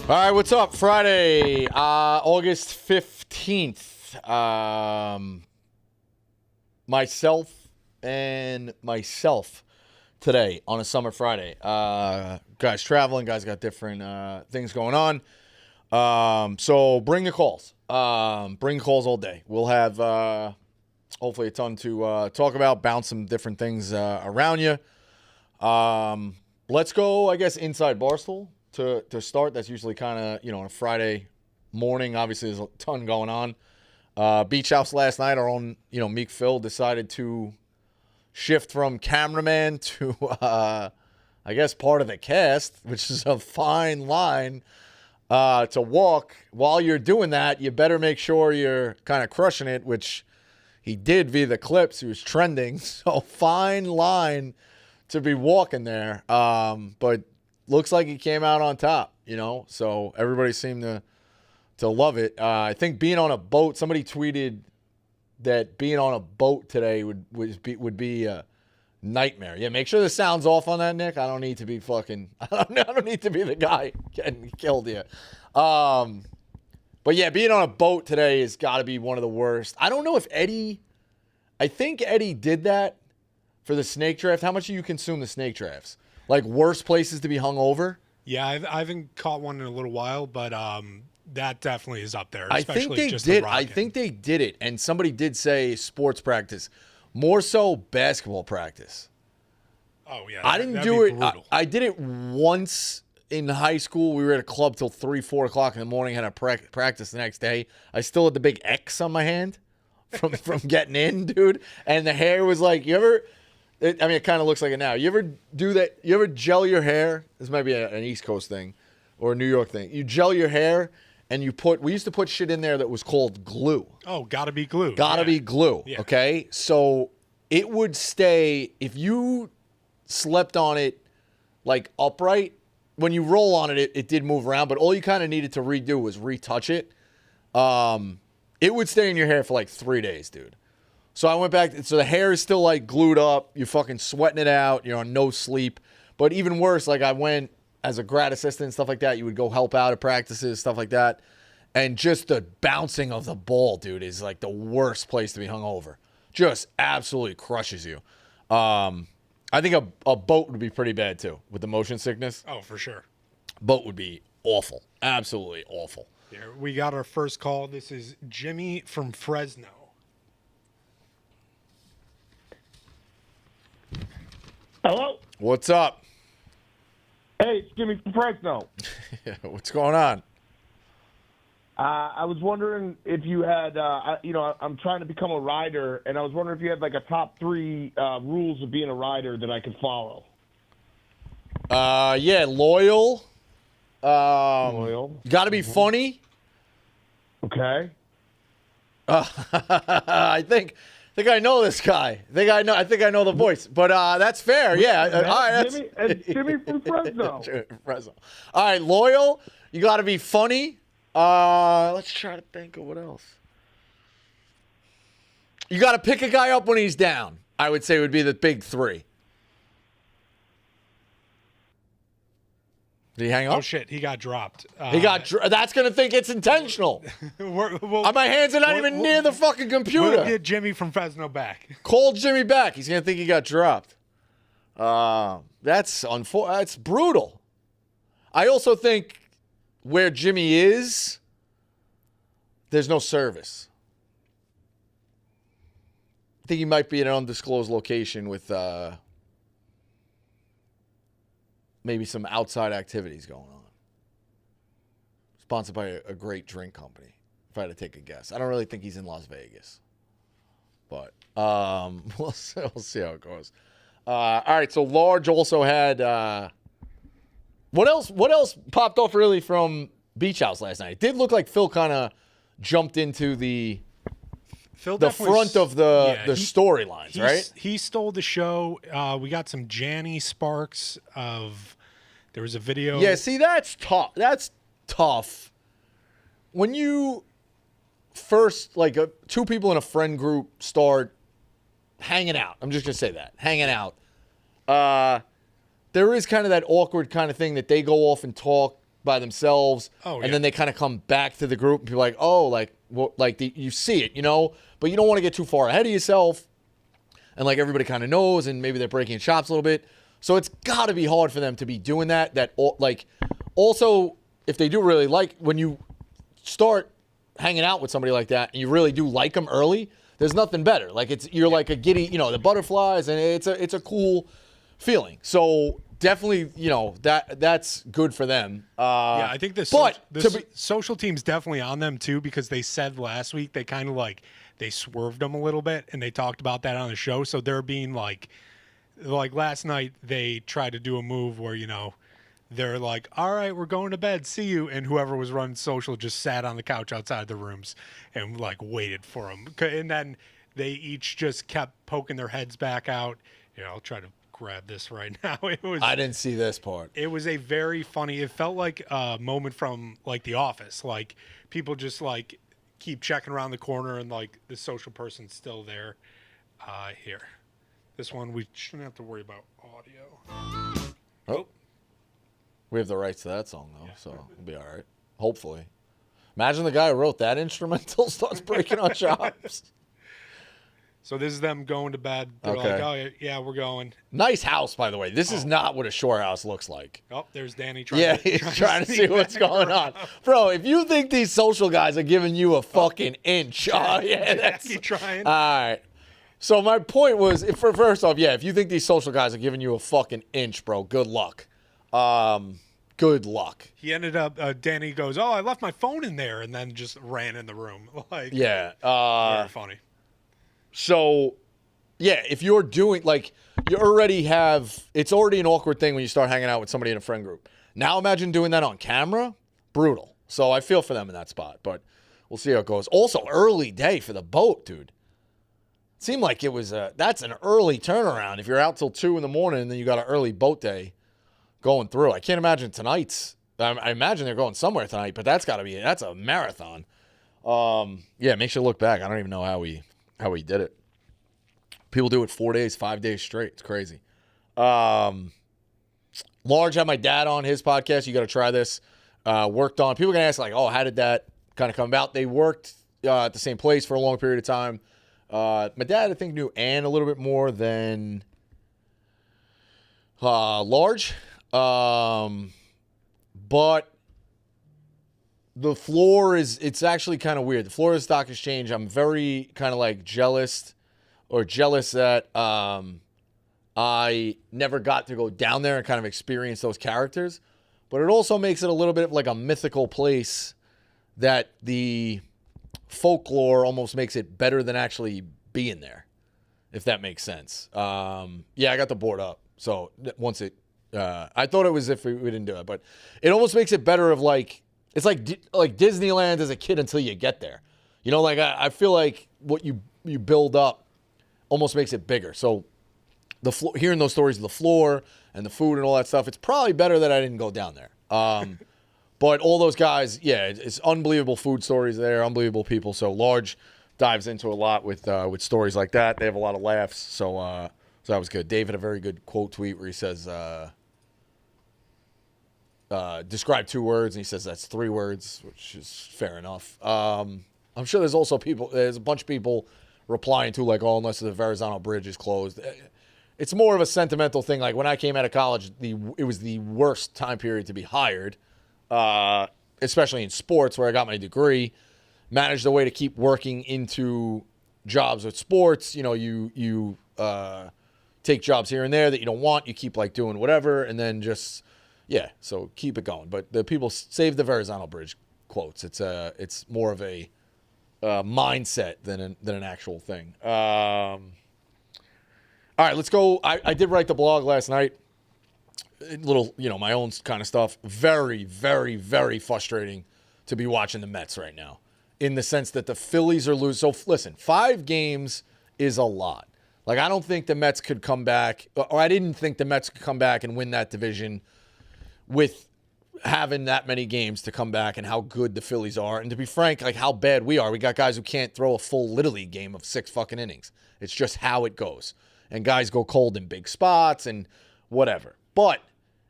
All right, what's up? Friday, August 15th. Myself today on a summer Friday. Guys traveling, guys got different things going on. So bring the calls. Bring calls all day. We'll have hopefully a ton to talk about, bounce some different things around you. Let's go, I guess, inside Barstool. To start, that's usually kind of, on a Friday morning. Obviously, there's a ton going on. Beach House last night, our own, Meek Phill decided to shift from cameraman to, I guess, part of the cast, which is a fine line to walk. While you're doing that, you better make sure you're kind of crushing it, which he did via the clips. He was trending. So fine line to be walking there. But looks like he came out on top, so everybody seemed to love it. I think being on a boat, somebody tweeted that being on a boat today would be a nightmare. Yeah, make sure the sound's off on that, Nick. I don't need to be I don't need to be the guy getting killed here. But yeah, being on a boat today has got to be one of the worst. I don't know if I think Eddie did that for the snake draft. How much do you consume the snake drafts? Like worst places to be hung over? Yeah, I haven't caught one in a little while, but that definitely is up there. I think they did it, and somebody did say sports practice, more so basketball practice. Oh yeah, I didn't do it. I did it once in high school. We were at a club till 3, 4 o'clock in the morning. Had a practice the next day. I still had the big X on my hand from getting in, dude. And the hair was like, it kind of looks like it now. You ever do that? You ever gel your hair? This might be an East Coast thing or a New York thing. You gel your hair and we used to put shit in there that was called glue. Oh, gotta be glue. Gotta be glue, yeah. Okay? So it would stay, if you slept on it like upright, when you roll on it, it did move around, but all you kind of needed to redo was retouch it. It would stay in your hair for like 3 days, dude. So I went back. So the hair is still like glued up. You're fucking sweating it out. You're on no sleep. But even worse, like I went as a grad assistant and stuff like that. You would go help out at practices, stuff like that. And just the bouncing of the ball, dude, is like the worst place to be hung over. Just absolutely crushes you. I think a boat would be pretty bad too with the motion sickness. Oh, for sure. Boat would be awful. Absolutely awful. Yeah, we got our first call. This is Jimmy from Fresno. Hello? What's up? Hey, it's Jimmy from Fresno. What's going on? I was wondering if you had, I'm trying to become a rider, and I was wondering if you had like a top 3 rules of being a rider that I could follow. Yeah, loyal. Loyal. Got to be funny. Okay. I think I know this guy. I think I know the voice. But that's fair. Yeah. All right. That's Jimmy from Fresno. Fresno. All right. Loyal. You got to be funny. Let's try to think of what else. You got to pick a guy up when he's down. I would say would be the big 3. Did he hang up? Oh shit, he got dropped. That's gonna think it's intentional. My hands are not even near the fucking computer. We'll get Jimmy from Fresno back. Call Jimmy back. He's gonna think he got dropped. That's brutal. I also think where Jimmy is, there's no service. I think he might be in an undisclosed location with maybe some outside activities going on. Sponsored by a great drink company, if I had to take a guess. I don't really think he's in Las Vegas. But we'll see how it goes. All right, so Large also had what else popped off really from Beach House last night? It did look like Phill kind of jumped into the front of the storylines, right? He stole the show. We got some Janny sparks of. There was a video. Yeah, see, that's tough. That's tough. When you first, two people in a friend group start hanging out. I'm just gonna say that, hanging out. There is kind of that awkward kind of thing that they go off and talk by themselves, Oh, and then they kind of come back to the group and be like, oh, like, well, like you see it, but you don't want to get too far ahead of yourself, and like everybody kind of knows, and maybe they're breaking chops a little bit. So it's got to be hard for them to be doing that. Like, also, if they do really like, when you start hanging out with somebody like that and you really do like them early, there's nothing better. Like, you're like a giddy, the butterflies, and it's a cool feeling. So definitely, that's good for them. Yeah, I think the social team's definitely on them too, because they said last week they kind of like they swerved them a little bit, and they talked about that on the show. So they're being like last night they tried to do a move where they're like, all right, we're going to bed, see you, and whoever was running social just sat on the couch outside the rooms and like waited for them, and then they each just kept poking their heads back out. I'll try to grab this right now. I didn't see this part. It was a very funny, it felt like a moment from like The Office, like people just like keep checking around the corner and like the social person's still there. Here, this one we shouldn't have to worry about audio. Oh, we have the rights to that song though, so it'll be all right, hopefully. Imagine the guy who wrote that instrumental starts breaking our chops. So this is them going to bed. They're like, oh, yeah, we're going. Nice house, by the way. This is not what a shore house looks like. Oh, there's Danny trying he's trying to see what's going on. Bro, if you think these social guys are giving you a fucking inch. That's trying. All right. So my point was, first off, if you think these social guys are giving you a fucking inch, bro, good luck. Good luck. He ended up, Danny goes, oh, I left my phone in there, and then just ran in the room. Like, very funny. So, if you're doing, like, it's already an awkward thing when you start hanging out with somebody in a friend group. Now imagine doing that on camera. Brutal. So I feel for them in that spot, but we'll see how it goes. Also, early day for the boat, dude. It seemed like it was that's an early turnaround. If you're out till 2 a.m. and then you got an early boat day going through. I can't imagine tonight's. I imagine they're going somewhere tonight, but that's a marathon. It makes you look back. I don't even know how he did it. People do it 4 days, 5 days straight. It's crazy. Large had my dad on his podcast. You got to try this. Worked on. People are going to ask, like, oh, how did that kind of come about? They worked at the same place for a long period of time. My dad, I think, knew Ann a little bit more than Large. But the floor it's actually kind of weird. The floor of the stock exchange, I'm very kind of like jealous that I never got to go down there and kind of experience those characters. But it also makes it a little bit of like a mythical place that the folklore almost makes it better than actually being there, if that makes sense. I got the board up. So once I thought it was if we didn't do it, but it almost makes it better of like, it's like Disneyland as a kid until you get there. Like I feel like what you build up almost makes it bigger. So hearing those stories of the floor and the food and all that stuff, it's probably better that I didn't go down there. But all those guys, it's unbelievable food stories there, unbelievable people. So Large dives into a lot with stories like that. They have a lot of laughs. So that was good. Dave had a very good quote tweet where he says, describe 2 words, and he says that's 3 words, which is fair enough. I'm sure there's a bunch of people replying to like, oh, unless the Verrazano Bridge is closed. It's more of a sentimental thing. Like when I came out of college, it was the worst time period to be hired, especially in sports where I got my degree. Managed a way to keep working into jobs with sports. You take jobs here and there that you don't want. You keep like doing whatever, and then just so keep it going. But the people save the Verrazano Bridge quotes. It's more of a mindset than an actual thing. All right, let's go. I did write the blog last night. A little, my own kind of stuff. Very, very, very frustrating to be watching the Mets right now, in the sense that the Phillies are losing. So listen, 5 games is a lot. Like, I don't think the Mets could come back, or I didn't think the Mets could come back and win that division with having that many games to come back and how good the Phillies are. And to be frank, like how bad we are. We got guys who can't throw a full Little League game of 6 fucking innings. It's just how it goes. And guys go cold in big spots and whatever. But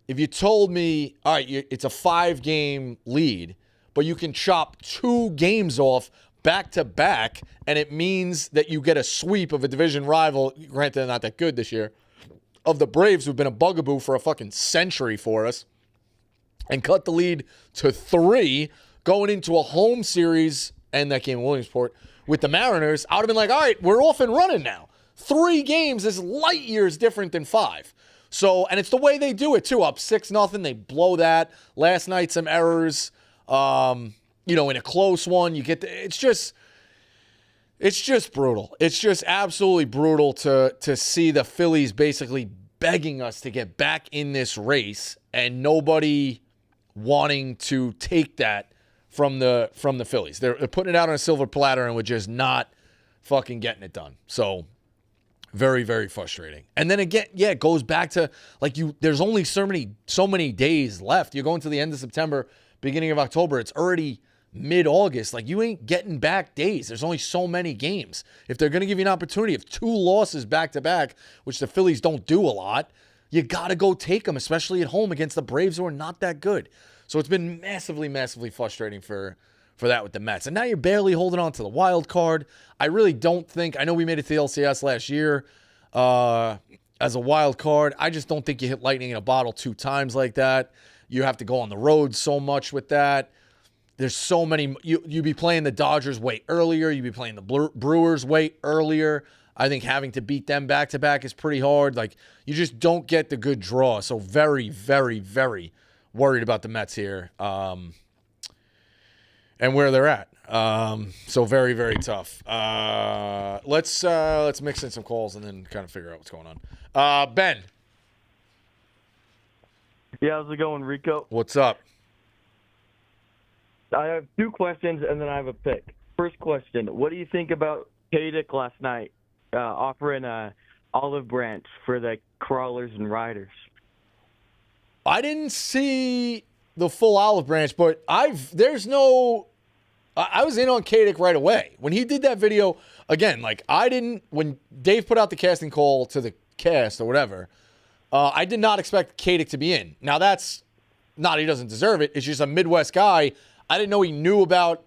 if you told me, all right, it's a 5-game lead, but you can chop 2 games off back to back, and it means that you get a sweep of a division rival, granted they're not that good this year, of the Braves, who've been a bugaboo for a fucking century for us, and cut the lead to 3 going into a home series, and that game in Williamsport, with the Mariners, I would have been like, all right, we're off and running now. 3 games is light years different than 5. So, and it's the way they do it, too. Up 6-0, they blow that. Last night, some errors. In a close one, you get it's just brutal. It's just absolutely brutal to see the Phillies basically begging us to get back in this race and nobody wanting to take that from the Phillies. They're putting it out on a silver platter and we're just not fucking getting it done. So very, very frustrating. And then again, yeah, it goes back to there's only so many days left. You're going to the end of September, beginning of October. It's already mid-August. You ain't getting back days. There's only so many games. If they're going to give you an opportunity of 2 losses back-to-back, which the Phillies don't do a lot, you got to go take them, especially at home against the Braves, who are not that good. So it's been massively, massively frustrating for that with the Mets. And now you're barely holding on to the wild card. I really don't think, I know we made it to the LCS last year as a wild card. I just don't think you hit lightning in a bottle 2 times like that. You have to go on the road so much with that. There's so many. You be playing the Dodgers way earlier. You be playing the Brewers way earlier. I think having to beat them back-to-back is pretty hard. You just don't get the good draw. So very, very, very worried about the Mets here and where they're at. So very, very tough. Let's mix in some calls and then kind of figure out what's going on. Ben. Yeah, how's it going, Rico? What's up? I have 2 questions, and then I have a pick. First question, what do you think about Kadick last night offering a olive branch for the crawlers and riders? I didn't see the full olive branch, but I was in on Kadick right away. When he did that video, again, when Dave put out the casting call to the cast or whatever, I did not expect Kadick to be in. Now, that's not he doesn't deserve it. It's just a Midwest guy. I didn't know he knew about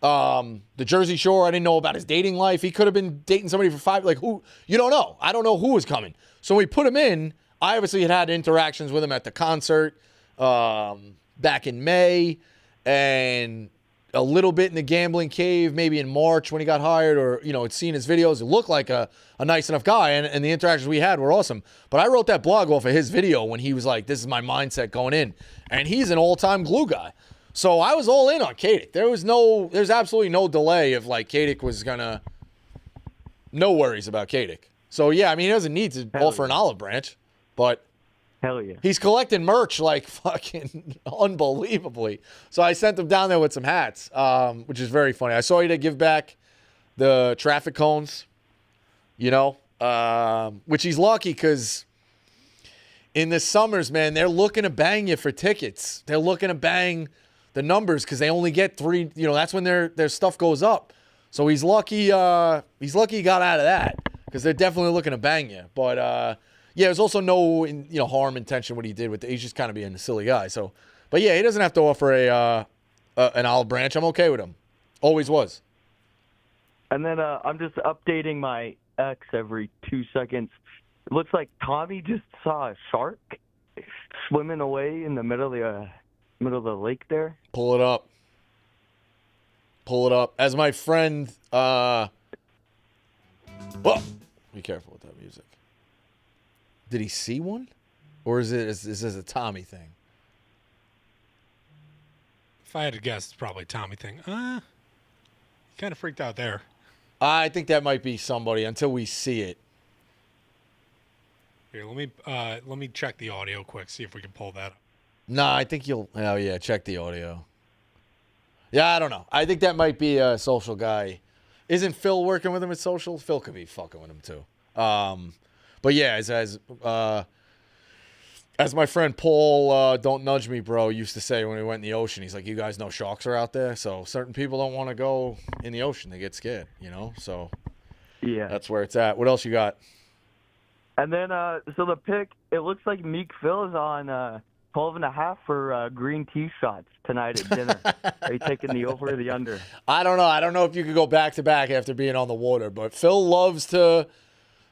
the Jersey Shore. I didn't know about his dating life. He could have been dating somebody for 5. Who? You don't know. I don't know who was coming. So when we put him in, I obviously had interactions with him at the concert back in May and a little bit in the gambling cave maybe in March when he got hired, or, had seen his videos. It looked like a nice enough guy, and the interactions we had were awesome. But I wrote that blog off of his video when he was like, this is my mindset going in. And he's an all-time glue guy. So I was all in on Kadick. There's absolutely no delay of Kadick was gonna, no worries about Kadick. So yeah, he doesn't need to offer an olive branch, but hell yeah, he's collecting merch fucking unbelievably. So I sent him down there with some hats, which is very funny. I saw you to give back the traffic cones, which he's lucky because in the summers, man, they're looking to bang you for tickets. They're looking to bang the numbers because they only get 3. That's when their stuff goes up. So he's lucky. He got out of that because they're definitely looking to bang you. But yeah, there's also no harm intention what he did with it. He's just kind of being a silly guy. So, but yeah, he doesn't have to offer an olive branch. I'm okay with him. Always was. And then I'm just updating my X every 2 seconds. It looks like Tommy just saw a shark swimming away in the middle of the lake there. Pull it up. As my friend, well, be careful with that music. Did he see one? Or is this a Tommy thing? If I had to guess, it's probably a Tommy thing. Kind of freaked out there. I think that might be somebody until we see it. Here, let me check the audio quick, see if we can pull that up. Nah, I think check the audio. Yeah, I don't know. I think that might be a social guy. Isn't Phill working with him at social? Phill could be fucking with him too. But yeah, as my friend Paul, don't nudge me, bro, used to say when we went in the ocean, he's like, you guys know sharks are out there? So certain people don't want to go in the ocean. They get scared, So yeah, that's where it's at. What else you got? And then, so the pick, it looks like Meek Phill is on 12.5 for green tea shots tonight at dinner. Are you taking the over or the under? I don't know. I don't know if you could go back-to-back after being on the water, but Phill loves to,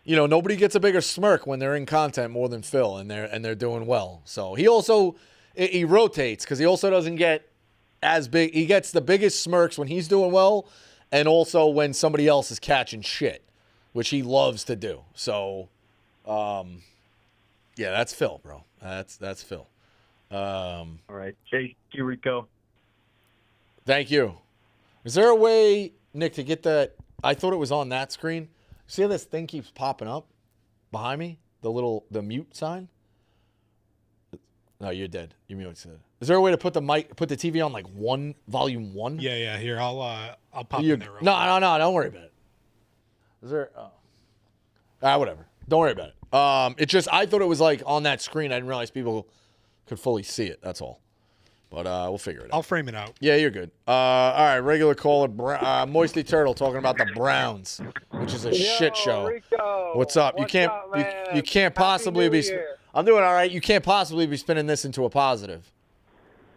nobody gets a bigger smirk when they're in content more than Phill, and they're doing well. So he also, he rotates because he also doesn't get as big. He gets the biggest smirks when he's doing well and also when somebody else is catching shit, which he loves to do. So, yeah, that's Phill, bro. That's Phill. All right. Thank you, Rico. Thank you. Is there a way, Nick, to get that? I thought it was on that screen. See how this thing keeps popping up behind me? The mute sign? No, you're dead. You're muted. Is there a way to put the TV on like volume 1? Yeah. Here, I'll pop in there. No. Don't worry about it. Is there? Whatever. Don't worry about it. It just, I thought it was like on that screen. I didn't realize people could fully see it. That's all. But we'll figure it out. I'll frame it out. Yeah, you're good. All right, regular caller, Moisty Turtle talking about the Browns, which is a shit show. Rico, what's up? You can't possibly be. I'm doing all right. You can't possibly be spinning this into a positive.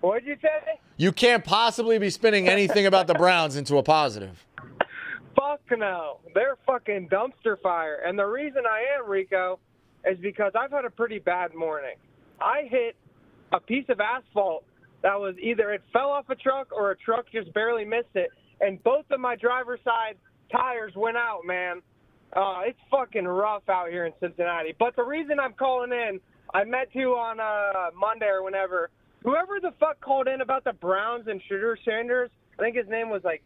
What'd you say? You can't possibly be spinning anything about the Browns into a positive. Fuck no. They're fucking dumpster fire. And the reason I am, Rico, is because I've had a pretty bad morning. I hit a piece of asphalt that was either it fell off a truck or a truck just barely missed it. And both of my driver's side tires went out, man. It's fucking rough out here in Cincinnati. But the reason I'm calling in, I met you on Monday or whenever. Whoever the fuck called in about the Browns and Shedeur Sanders, I think his name was like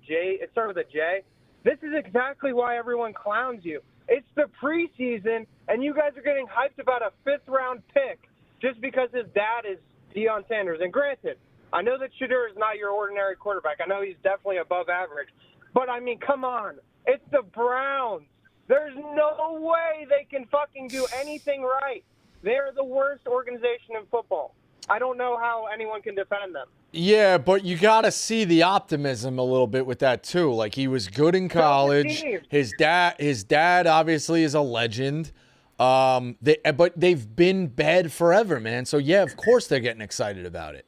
Jay. It started with a J. This is exactly why everyone clowns you. It's the preseason, and you guys are getting hyped about a fifth-round pick just because his dad is Deion Sanders. And granted, I know that Shedeur is not your ordinary quarterback. I know he's definitely above average. But, I mean, come on. It's the Browns. There's no way they can fucking do anything right. They're the worst organization in football. I don't know how anyone can defend them. Yeah, but you got to see the optimism a little bit with that too. Like, he was good in college. His dad obviously is a legend. But they've been bad forever, man. So yeah, of course they're getting excited about it.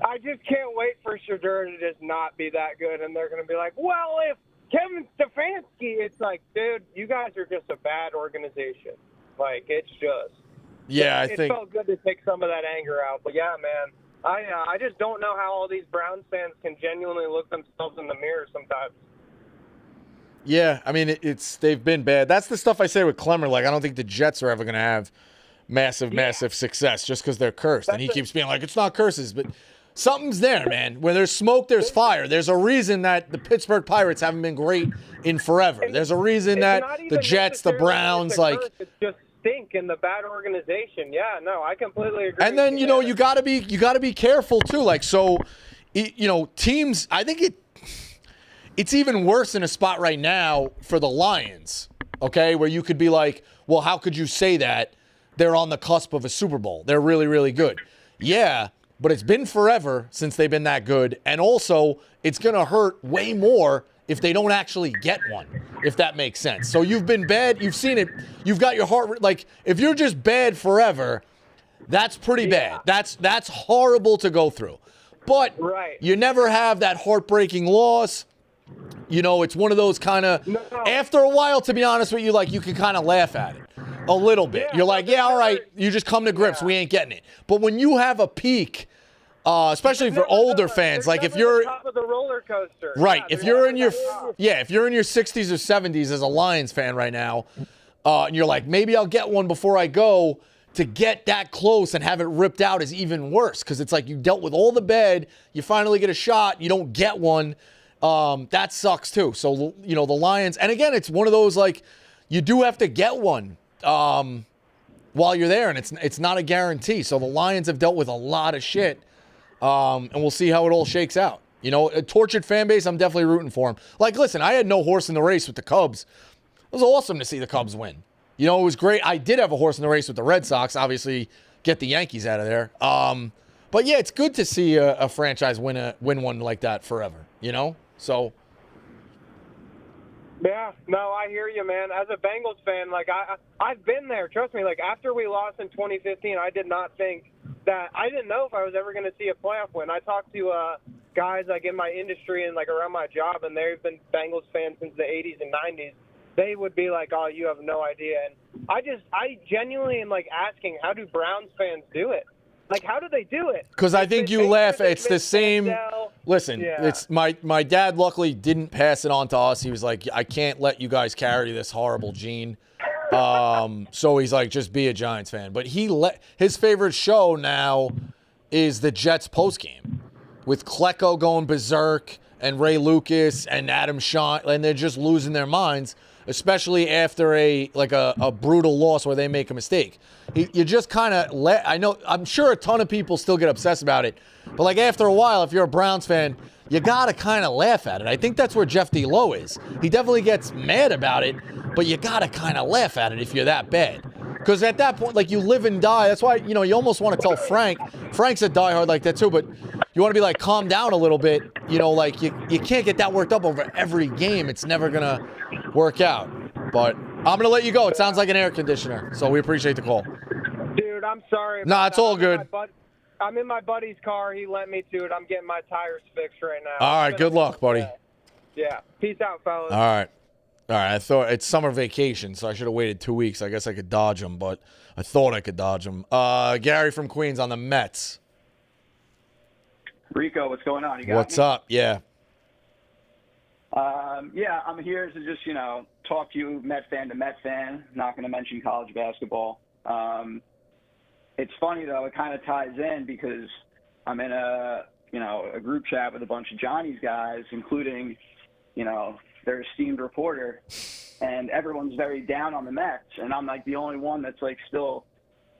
I just can't wait for Shedeur to just not be that good, and they're going to be like, well, if Kevin Stefanski, it's like, dude, you guys are just a bad organization. Like, it's just. Yeah, it felt good to take some of that anger out. But, yeah, man, I just don't know how all these Browns fans can genuinely look themselves in the mirror sometimes. Yeah, I mean, they've been bad. That's the stuff I say with Clemmer. Like, I don't think the Jets are ever going to have massive success just because they're cursed. And he keeps being like, it's not curses, but something's there, man. Where there's smoke, there's fire. There's a reason that the Pittsburgh Pirates haven't been great in forever. There's a reason that the Jets, the Browns, like... It's just stink in the bad organization. Yeah, no, I completely agree. And then, you got to be careful, too. Like, so, teams, I think it's even worse in a spot right now for the Lions, okay, where you could be like, well, how could you say that? They're on the cusp of a Super Bowl. They're really, really good. Yeah, but it's been forever since they've been that good. And also, it's going to hurt way more if they don't actually get one, if that makes sense. So you've been bad. You've seen it. You've got your heart. Like, if you're just bad forever, that's pretty bad. That's horrible to go through. But you never have that heartbreaking loss. It's one of those kind of, after a while, to be honest with you, like, you can kind of laugh at it a little bit. You're like, yeah, all right, you just come to grips. We ain't getting it. But when you have a peak, especially for older fans, like if you're top of the roller coaster. Right. If you're in your 60s or 70s as a Lions fan right now, and you're like, maybe I'll get one before I go, to get that close and have it ripped out is even worse because it's like you dealt with all the bad, you finally get a shot, you don't get one. That sucks too. So, the Lions, and again, it's one of those, like, you do have to get one while you're there, and it's not a guarantee. So the Lions have dealt with a lot of shit, and we'll see how it all shakes out. A tortured fan base, I'm definitely rooting for them. Like, listen, I had no horse in the race with the Cubs. It was awesome to see the Cubs win. It was great. I did have a horse in the race with the Red Sox, obviously get the Yankees out of there. But yeah, it's good to see a franchise win one like that forever, So, yeah, no, I hear you, man. As a Bengals fan, like I've been there. Trust me. Like after we lost in 2015, I did not think that I didn't know if I was ever going to see a playoff win. I talked to guys like in my industry and like around my job, and they've been Bengals fans since the 80s and 90s. They would be like, "Oh, you have no idea." And I genuinely am like asking, how do Browns fans do it? Like, how do they do it? Because I think you laugh. It's the same. Listen, Yeah. it's my dad luckily didn't pass it on to us. He was like, I can't let you guys carry this horrible gene. So he's like, just be a Giants fan. But his favorite show now is the Jets postgame with Klecko going berserk and Ray Lucas and Adam Shawn, and they're just losing their minds, especially after a brutal loss where they make a mistake. You just kind of I'm sure a ton of people still get obsessed about it, but like after a while, if you're a Browns fan, you gotta kind of laugh at it. I think that's where Jeff D. Lowe is. He definitely gets mad about it, but you gotta kind of laugh at it if you're that bad. Because at that point, like, you live and die. That's why, you almost want to tell Frank. Frank's a diehard like that too, but you want to be like, calm down a little bit. Like you can't get that worked up over every game. It's never gonna work out. But I'm gonna let you go. It sounds like an air conditioner, so we appreciate the call. Dude, I'm sorry. Nah, it's all good. I'm in my buddy's car. He lent me to it. I'm getting my tires fixed right now. All right, good luck, buddy. Yeah. Peace out, fellas. All right. I thought it's summer vacation, so I should have waited 2 weeks. I guess I could dodge him, but I thought I could dodge him. Gary from Queens on the Mets. Rico, what's going on? You got What's me? up? Yeah. Yeah, I'm here to just, talk to you, Met fan to Met fan. Not going to mention college basketball. It's funny, though. It kind of ties in because I'm in a group chat with a bunch of Johnny's guys, including, their esteemed reporter, and everyone's very down on the Mets. And I'm like the only one that's like still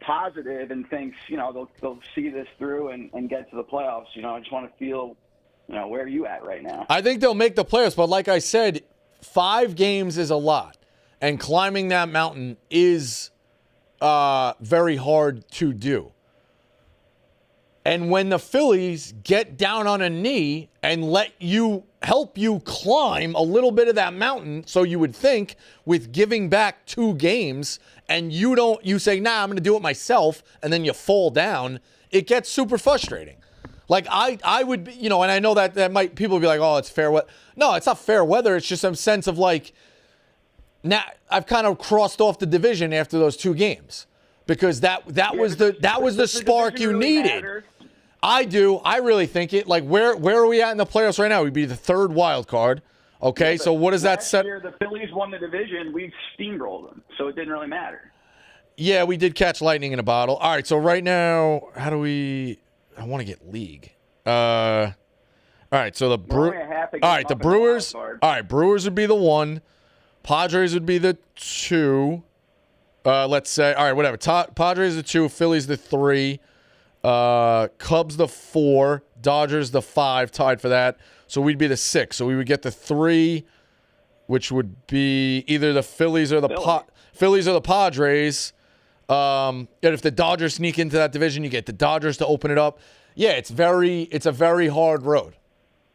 positive and thinks, they'll see this through and get to the playoffs. I just want to feel, where are you at right now? I think they'll make the playoffs, but like I said, 5 games is a lot. And climbing that mountain is very hard to do. And when the Phillies get down on a knee and help you climb a little bit of that mountain, so you would think with giving back 2 games, and you say, nah, I'm going to do it myself, and then you fall down, it gets super frustrating. Like I would, and I know that might, people would be like, oh, it's fair weather. No, it's not fair weather. It's just some sense of like, now I've kind of crossed off the division after those 2 games because that was the spark you needed. Matter. I do. I really think it. Like, where are we at in the playoffs right now? We'd be the 3rd wild card. Okay, Yeah, so what does that set? Last year, the Phillies won the division. We steamrolled them, so it didn't really matter. Yeah, we did catch lightning in a bottle. All right, so right now, how do we? I want to get league. All right, so the Brewers. All right, Brewers would be the 1. Padres would be the 2. Let's say, all right, whatever. Padres the 2. Phillies the 3. Cubs the 4, Dodgers the 5, tied for that. So we'd be the 6. So we would get the 3, which would be either the Phillies or the Padres. And if the Dodgers sneak into that division, you get the Dodgers to open it up. Yeah, it's a very hard road.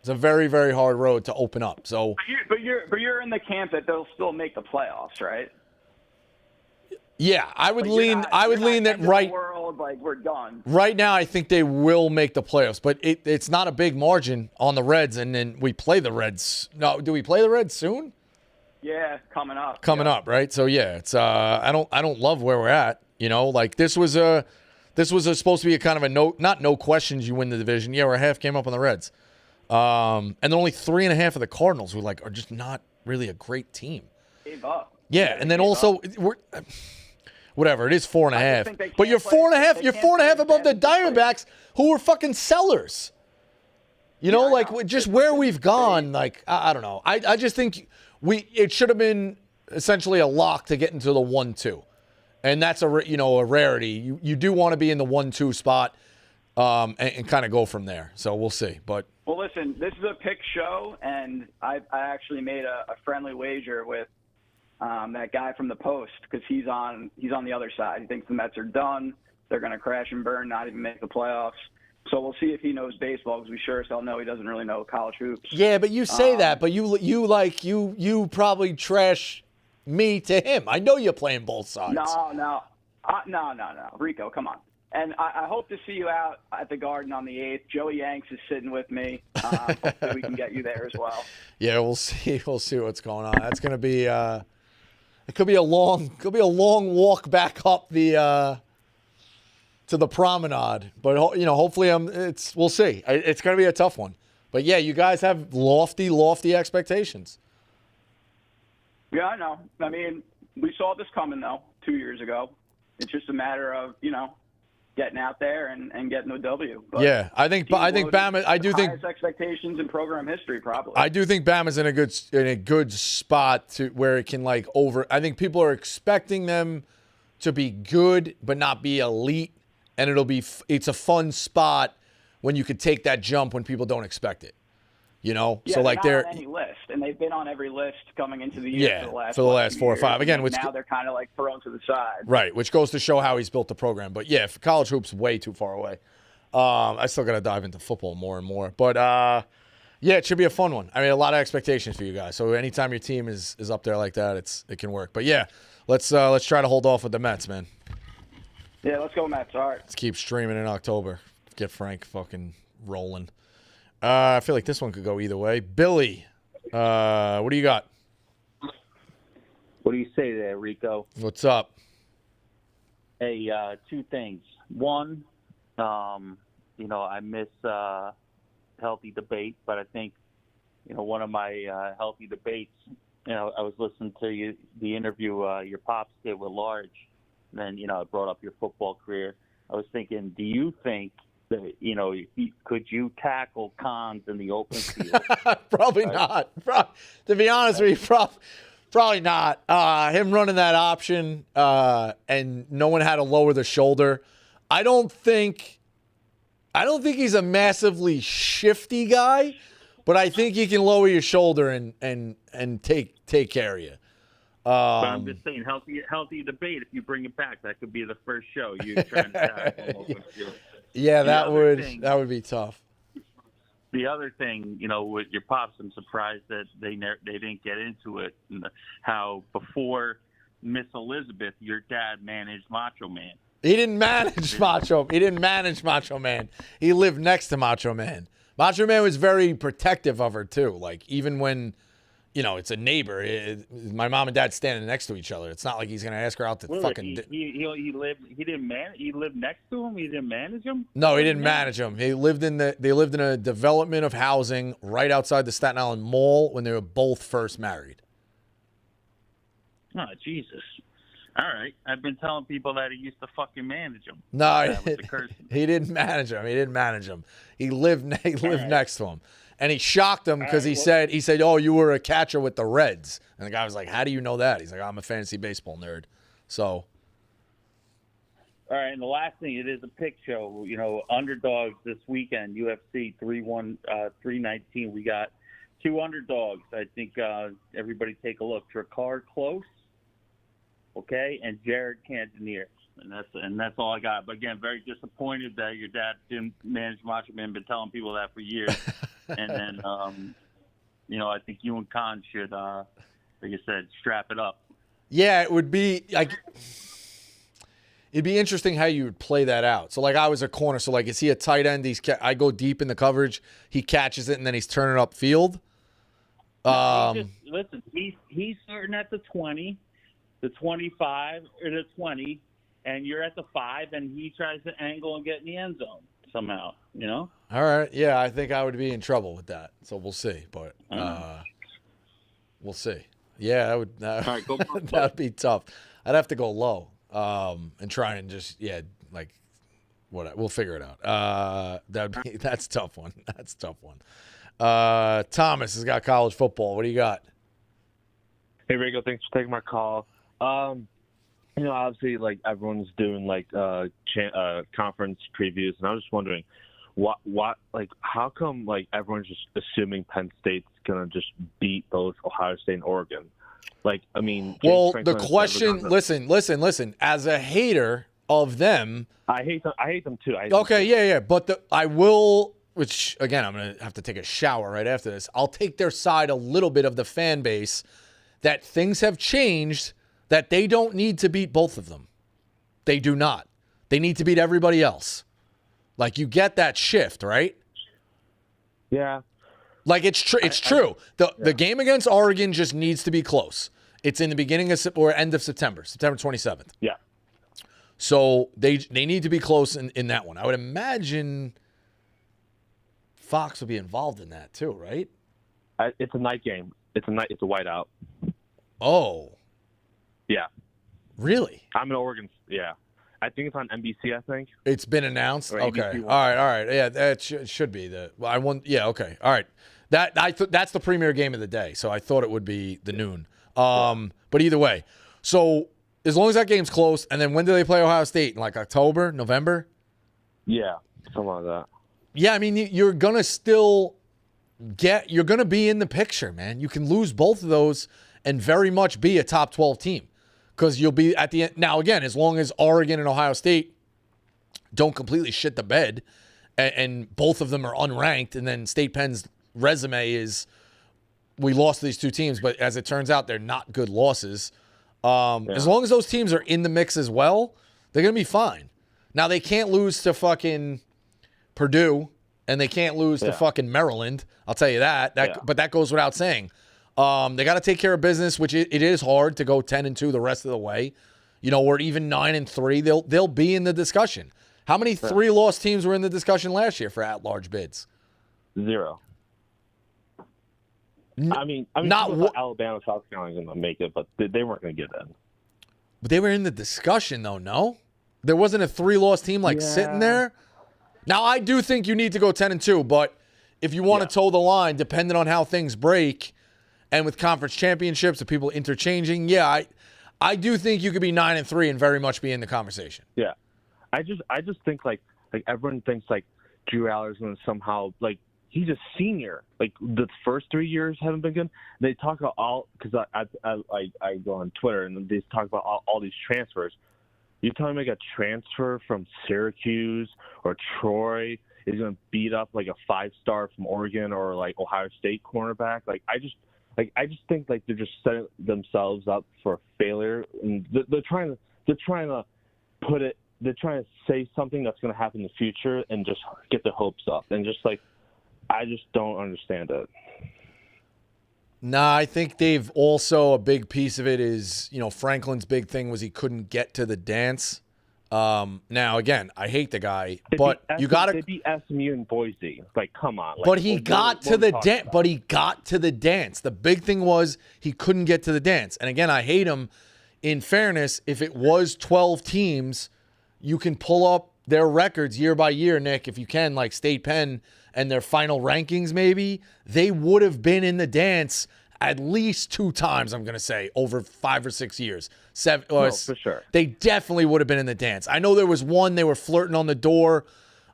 It's a very, very hard road to open up. So, but you're in the camp that they'll still make the playoffs, right? Yeah, I would lean that right. World, like, we're done. Right now, I think they will make the playoffs, but it's not a big margin on the Reds, and then we play the Reds. No, do we play the Reds soon? Yeah, coming up. Up, right? So yeah, it's I don't love where we're at. Like this was supposed to be a kind of a not no questions, you win the division. Yeah, we're a half game up on the Reds, and then only 3.5 of the Cardinals who are just not really a great team. Gave up. Yeah, and then also we're. Whatever, it is 4.5. But you're 4.5. You're 4.5 above the Diamondbacks, who were fucking sellers. Just where we've gone. Like I don't know. I just think it should have been essentially a lock to get into the 1-2, and that's a rarity. You do want to be in the 1-2 spot, and kind of go from there. So we'll see. But well, listen, this is a pick show, and I actually made a friendly wager with. That guy from the Post, because he's on the other side. He thinks the Mets are done. They're going to crash and burn, not even make the playoffs. So we'll see if he knows baseball, because we sure as hell know he doesn't really know college hoops. Yeah, but you say that, but you probably trash me to him. I know you're playing both sides. No. Rico, come on. And I hope to see you out at the Garden on the 8th. Joey Yanks is sitting with me. Hopefully we can get you there as well. Yeah, we'll see. We'll see what's going on. That's going to be it could be a long walk back up the to the promenade. But hopefully we'll see. It's going to be a tough one. But yeah, you guys have lofty expectations. Yeah, I know. I mean, we saw this coming though 2 years ago. It's just a matter of, getting out there and getting a W. But yeah, I think Bama. I do think highest expectations in program history, probably. I do think Bama's in a good spot to where it can I think people are expecting them to be good but not be elite, and it's a fun spot when you could take that jump when people don't expect it. Yeah, so they're not on any list, and they've been on every list coming into the year for the last 4 or 5. Again, now they're kind of thrown to the side. Right, which goes to show how he's built the program. But yeah, for college hoops, way too far away. I still got to dive into football more and more. But yeah, it should be a fun one. I mean, a lot of expectations for you guys. So anytime your team is up there like that, it can work. But yeah, let's try to hold off with the Mets, man. Yeah, let's go Mets. All right. Let's keep streaming in October. Get Frank fucking rolling. I feel like this one could go either way. Billy, what do you got? What do you say there, Rico? What's up? Hey, two things. One, I miss healthy debate, but I think, one of my healthy debates, I was listening to the interview your pops did with Large, and then, I brought up your football career. I was thinking, do you think that, could you tackle Cons in the open field? Probably not. To be honest with you, probably not. Him running that option and no one had to lower the shoulder. I don't think he's a massively shifty guy, but I think he can lower your shoulder and take care of you. But I'm just saying, healthy debate. If you bring it back, that could be the first show. You trying to tackle open field. Yeah, that would be tough. The other thing, with your pops, I'm surprised that they didn't get into it. And how before Miss Elizabeth, your dad managed Macho Man. He didn't manage Macho Man. He lived next to Macho Man. Macho Man was very protective of her too. Even when, it's a neighbor. My mom and dad standing next to each other. It's not like he's gonna ask her out to fucking. He lived. He didn't manage. He lived next to him. He didn't manage him. No, he didn't manage him. They lived in a development of housing right outside the Staten Island Mall when they were both first married. Oh, Jesus. All right. I've been telling people that he used to fucking manage him. No, he didn't manage him. He lived next to him. And he shocked him because he said, "Oh, you were a catcher with the Reds." And the guy was like, "How do you know that?" He's like, "I'm a fantasy baseball nerd." So. All right, and the last thing, it is a pick show. Underdogs this weekend, UFC 319. We got two underdogs. I think everybody take a look. Tricard Close, okay, and Jared Cantonier. And that's all I got. But again, very disappointed that your dad didn't manage Macho Man. Been telling people that for years. And then, I think you and Khan should, like I said, strap it up. Yeah, it would be it'd be interesting how you would play that out. So, I was a corner. So, is he a tight end? I go deep in the coverage. He catches it, and then he's turning upfield. Listen, he's starting at the 20, the 25, or the 20, and you're at the 5, and he tries to angle and get in the end zone somehow, All right. Yeah, I think I would be in trouble with that. So we'll see. But we'll see. Yeah, that would that'd be tough. I'd have to go low and try and just we'll figure it out. That's a tough one. That's a tough one. Thomas has got college football. What do you got? Hey Rico, thanks for taking my call. Obviously, everyone's doing conference previews, and I was just wondering, how come everyone's just assuming Penn State's gonna just beat both Ohio State and Oregon? The question. Listen. As a hater of them, I hate them too. Yeah. But I will. Which again, I'm gonna have to take a shower right after this. I'll take their side a little bit of the fan base that things have changed. That they don't need to beat both of them. They do not. They need to beat everybody else. Like, you get that shift, right? Yeah. Like, it's true. The game against Oregon just needs to be close. It's in the beginning of or end of September 27th. Yeah. So they need to be close in that one. I would imagine Fox will be involved in that too, right? It's a night game. It's a whiteout. Oh. Yeah. Really? I'm in Oregon. Yeah. I think it's on NBC, I think. It's been announced? Or Okay. ABC. All right. Yeah, that should be yeah, okay. All right. That's the premier game of the day, so I thought it would be the noon. But either way. So, as long as that game's close, and then when do they play Ohio State? In like October, November? Yeah, something like that. Yeah, I mean, you're going to still you're going to be in the picture, man. You can lose both of those and very much be a top 12 team because you'll be at the end. Now, again, as long as Oregon and Ohio State don't completely shit the bed and both of them are unranked, and then State Penn's resume is we lost to these two teams, but as it turns out, they're not good losses. As long as those teams are in the mix as well, they're going to be fine. Now, they can't lose to fucking Purdue, and they can't lose to fucking Maryland. I'll tell you that. But that goes without saying. They got to take care of business, which it is hard to go 10-2 the rest of the way. Or even 9-3. They'll be in the discussion. How many 3-loss teams were in the discussion last year for at-large bids? 0. I mean, not Alabama, South Carolina going to make it, but they weren't going to get in. But they were in the discussion, though. No, there wasn't a 3-loss team sitting there. Now, I do think you need to go 10-2, but if you want to toe the line, depending on how things break, and with conference championships, the people interchanging, I do think you could be 9-3 and very much be in the conversation. Yeah, I just think like everyone thinks like Drew Aller's going to somehow he's a senior. Like the first 3 years haven't been good. They talk about all because I go on Twitter and they talk about all these transfers. You telling me a transfer from Syracuse or Troy is going to beat up like a 5-star from Oregon or like Ohio State cornerback? I just think they're just setting themselves up for failure, and they're trying to put it. They're trying to say something that's going to happen in the future and just get their hopes up, and I just don't understand it. Nah, I think they've also, a big piece of it is, Franklin's big thing was he couldn't get to the dance. Now, again, I hate the guy, but you got to. They beat SMU and Boise. Come on. But he got to the dance. But he got to the dance. The big thing was he couldn't get to the dance. And again, I hate him. In fairness, if it was 12 teams, you can pull up their records year by year, Nick, if you can, like State Penn and their final rankings maybe, they would have been in the dance at least 2 times, I'm going to say, over 5 or 6 years. 7, no, for sure. They definitely would have been in the dance. I know there was one, they were flirting on the door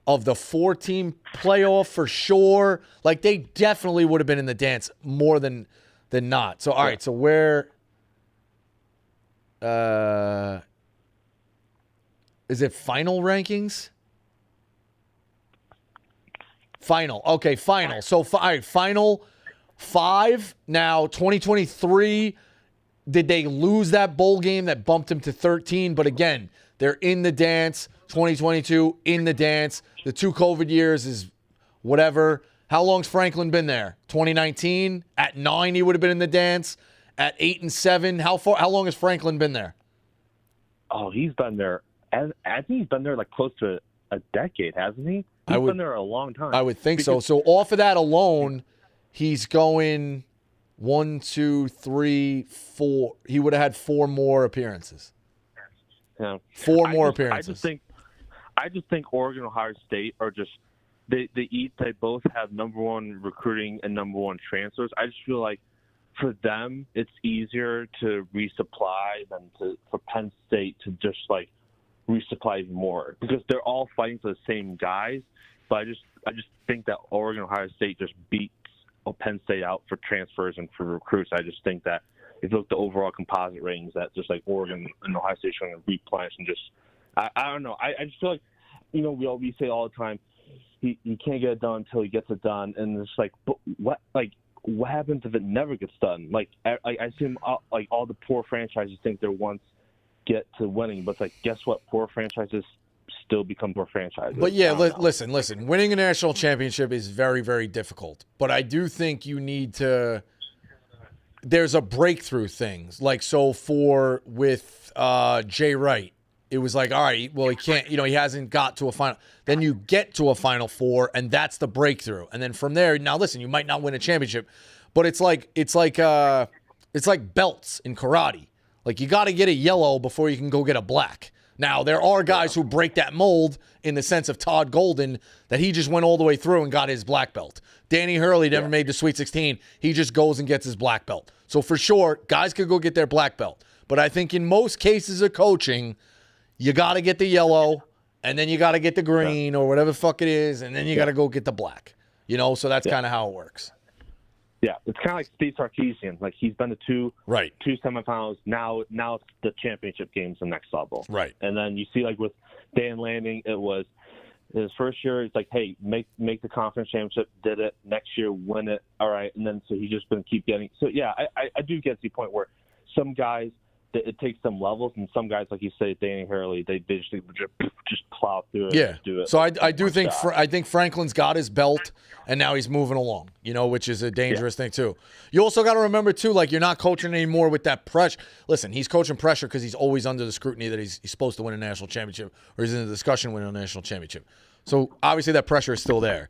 of the 4-team playoff for sure. They definitely would have been in the dance more than not. So, all right, so where is it final rankings? Final. Okay, final. So, all right, final 5. Now, 2023, did they lose that bowl game that bumped them to 13? But again, they're in the dance. 2022, in the dance. The 2 COVID years is whatever. How long's Franklin been there? 2019? At 9, he would have been in the dance. At 8 and 7, how long has Franklin been there? Oh, he's been there. I think he's been there close to a decade, hasn't he? He's been there a long time. I would think so. So off of that alone, he's going 1, 2, 3, 4. He would have had 4 more appearances. Yeah. 4 more appearances. I just think Oregon and Ohio State are just they both have number 1 recruiting and number 1 transfers. I just feel like for them it's easier to resupply than for Penn State to just resupply even more because they're all fighting for the same guys. But I just think that Oregon and Ohio State just beats Penn State out for transfers and for recruits. I just think that if you look at the overall composite ratings, that just Oregon and Ohio State are going to replenish and just I don't know. I just feel we say all the time he can't get it done until he gets it done, and it's but what happens if it never gets done? I assume all the poor franchises think they're once get to winning, but guess what? Poor franchises still become more franchises. But yeah, listen. Winning a national championship is very, very difficult. But I do think you need to. There's a breakthrough things like with Jay Wright. It was like, all right, well, he can't, he hasn't got to a final. Then you get to a Final Four, and that's the breakthrough. And then from there, now listen, you might not win a championship, but it's like belts in karate. Like you got to get a yellow before you can go get a black. Now there are guys who break that mold in the sense of Todd Golden, that he just went all the way through and got his black belt. Danny Hurley never made the Sweet 16. He just goes and gets his black belt. So for sure, guys could go get their black belt. But I think in most cases of coaching, you got to get the yellow, and then you got to get the green or whatever the fuck it is, and then you got to go get the black. So that's kind of how it works. Yeah, it's kind of like Steve Sarkisian. Like he's been to two semifinals. Now it's the championship game's the next level. Right. And then you see like with Dan Lanning, it was his first year. It's like, hey, make the conference championship. Did it next year? Win it. All right. And then so he's just going to keep getting. So yeah, I do get to the point where some guys, it takes some levels, and some guys, like you say, Danny Hurley, they just plow through it. Yeah. And do it. So I do think I think Franklin's got his belt, and now he's moving along. Which is a dangerous thing too. You also got to remember too, like you're not coaching anymore with that pressure. Listen, he's coaching pressure because he's always under the scrutiny that he's supposed to win a national championship, or he's in the discussion winning a national championship. So obviously that pressure is still there,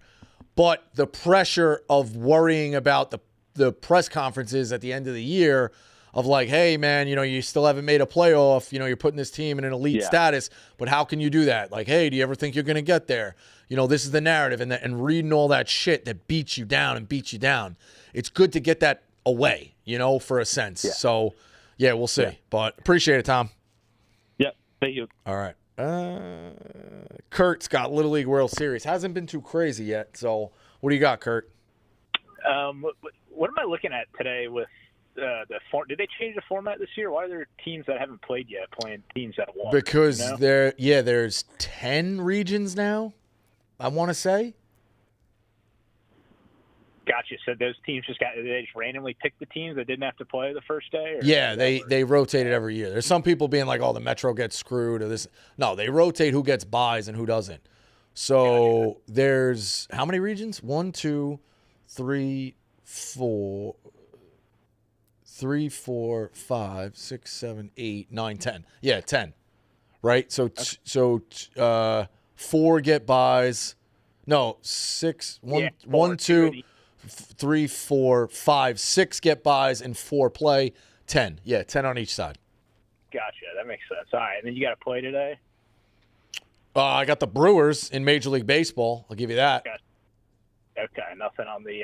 but the pressure of worrying about the press conferences at the end of the year. Of like, hey, man, you still haven't made a playoff. You're putting this team in an elite status, but how can you do that? Like, hey, do you ever think you're going to get there? This is the narrative, and reading all that shit that beats you down. It's good to get that away, for a sense. Yeah. So, yeah, we'll see. Yeah. But appreciate it, Tom. Yep, thank you. All right. Kurt's got Little League World Series. Hasn't been too crazy yet. So, what do you got, Kurt? What am I looking at today with did they change the format this year? Why are there teams that haven't played yet playing teams that won? Because there's 10 regions now, I want to say. Gotcha. So those teams they just randomly picked the teams that didn't have to play the first day? Yeah, they rotate it every year. There's some people being like, oh, the Metro gets screwed or this. No, they rotate who gets buys and who doesn't. So there's how many regions? 1, 2, 3, 4. 3, 4, 5, 6, 7, 8, 9, 10. Yeah, 10. Right? So 4 get buys. No, 6. 1, 2, 3, 4, 5, 6 get buys and 4 play. 10. Yeah, 10 on each side. Gotcha. That makes sense. All right. And then you got to play today? I got the Brewers in Major League Baseball. I'll give you that. Gotcha. Okay. Nothing on the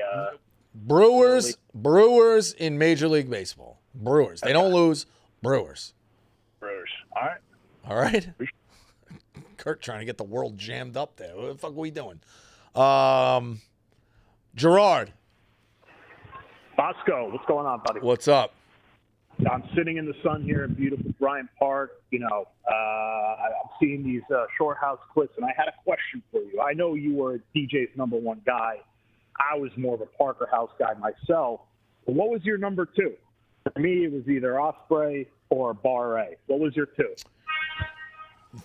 Brewers in Major League Baseball. Brewers. They don't lose. Brewers. All right. Kurt trying to get the world jammed up there. What the fuck are we doing? Gerard. Bosco, what's going on, buddy? What's up? I'm sitting in the sun here in beautiful Bryant Park. I'm seeing these short house clips, and I had a question for you. I know you were DJ's number 1 guy. I was more of a Parker House guy myself. But what was your number 2? For me, it was either Osprey or Bar A. What was your 2?